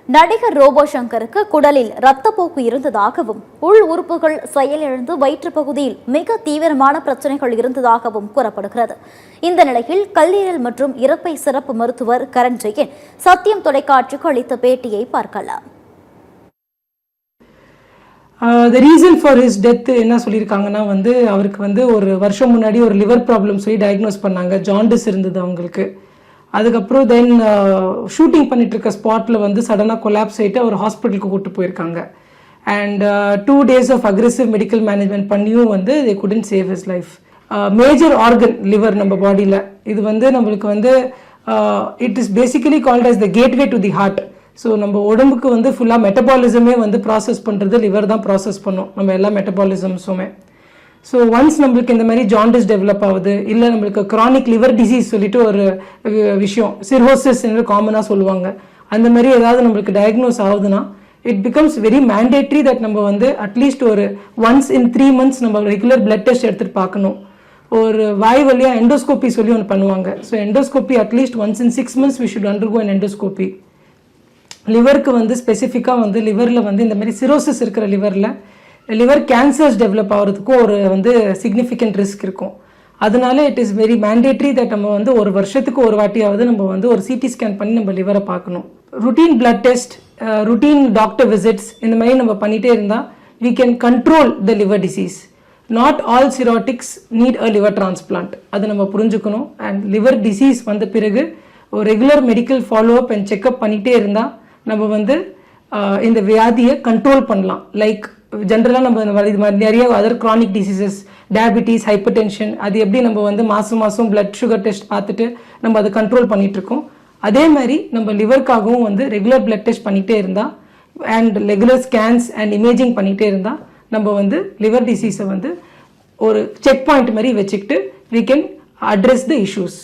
நடிகர் ரோபோ சங்கருக்கு குடலில் இரத்தப்போக்கு இருந்ததாகவும் உள் உறுப்புகள் செயலிழந்து வயிற்றுப் பகுதியில் மிக தீவிரமான பிரச்சனைகள் இருந்ததாகவும் கூறப்படுகிறது. இந்த நிலையில் கல்லீரல் மற்றும் இரைப்பை சிறப்பு மருத்துவர் கரண் ஜெயின் சத்தியம் தொலைக்காட்சிக்கு அளித்த பேட்டியை பார்க்கலாம். The reason for his death என்ன சொல்லியிருக்காங்கன்னா அவருக்கு ஒரு வருஷம் முன்னாடி ஒரு லிவர் ப்ராப்ளம் சொல்லி டயக்னோஸ் பண்ணாங்க. ஜாண்டிஸ் இருந்தது அவங்களுக்கு. அதுக்கப்புறம் தென் ஷூட்டிங் பண்ணிட்டு இருக்க ஸ்பாட்டில் சடனாக கொலாப்ஸ் ஆகிட்டு அவர் ஹாஸ்பிட்டலுக்கு கூப்பிட்டு போயிருக்காங்க. And 2 days of aggressive medical management பண்ணியும் they couldn't save his life. Major organ liver நம்ம பாடியில் இது நம்மளுக்கு it is basically called as the gateway to the heart. So நம்ம உடம்புக்கு ஃபுல்லாக மெட்டபாலிசமே ப்ராசஸ் பண்ணுறது லிவர் தான் ப்ராசஸ் பண்ணும் நம்ம எல்லா மெட்டபாலிசம்ஸுமே. ஸோ ஒன்ஸ் நம்மளுக்கு இந்த மாதிரி ஜாண்டிஸ் டெவலப் ஆகுது, இல்லை நம்மளுக்கு க்ரானிக் லிவர் டிசீஸ் சொல்லிட்டு ஒரு விஷயம் சிர்ஹோசிஸ் என்று காமனாக சொல்லுவாங்க, அந்த மாதிரி ஏதாவது நம்மளுக்கு டயக்னோஸ் ஆகுதுன்னா it becomes very mandatory that நம்ம அட்லீஸ்ட் ஒரு ஒன்ஸ் இன் 3 months நம்ம ரெகுலர் பிளட் டெஸ்ட் எடுத்துகிட்டு பார்க்கணும். ஒரு வாய் வழியாக எண்டோஸ்கோப்பி சொல்லி ஒன்று பண்ணுவாங்க. So endoscopy at least once in 6 months we should undergo an endoscopy. லிவருக்கு ஸ்பெசிஃபிக்காக லிவரில் இந்த மாதிரி சிரோசிஸ் இருக்கிற லிவர் கேன்சர்ஸ் டெவலப் ஆகிறதுக்கும் ஒரு சிக்னிஃபிகண்ட் ரிஸ்க் இருக்கும். அதனால it is very mandatory that நம்ம ஒரு வருஷத்துக்கு ஒரு வாட்டியாவது நம்ம ஒரு சிடி ஸ்கேன் பண்ணி நம்ம லிவரை பார்க்கணும். Routine blood test, routine doctor visits இந்த மாதிரி நம்ம பண்ணிகிட்டே இருந்தால் we can control the liver disease. Not all cirrhotics need a liver transplant. அது நம்ம புரிஞ்சுக்கணும். அண்ட் லிவர் டிசீஸ் வந்த பிறகு ஒரு regular medical follow up and checkup பண்ணிகிட்டே இருந்தால் நம்ம இந்த வியாதியை கண்ட்ரோல் பண்ணலாம். லைக் ஜென்ரலாக நம்ம இது மாதிரி நிறைய other chronic diseases, diabetes, hyper tension, அது எப்படி நம்ம மாதம் பிளட் சுகர் டெஸ்ட் பார்த்துட்டு நம்ம அதை கண்ட்ரோல் பண்ணிகிட்ருக்கோம். அதே மாதிரி நம்ம லிவருக்காகவும் ரெகுலர் பிளட் டெஸ்ட் பண்ணிகிட்டே இருந்தால் and regular scans and imaging பண்ணிகிட்டே இருந்தால் நம்ம லிவர் டிசீஸை ஒரு செக் பாயிண்ட் மாதிரி வச்சுக்கிட்டு we can address the issues.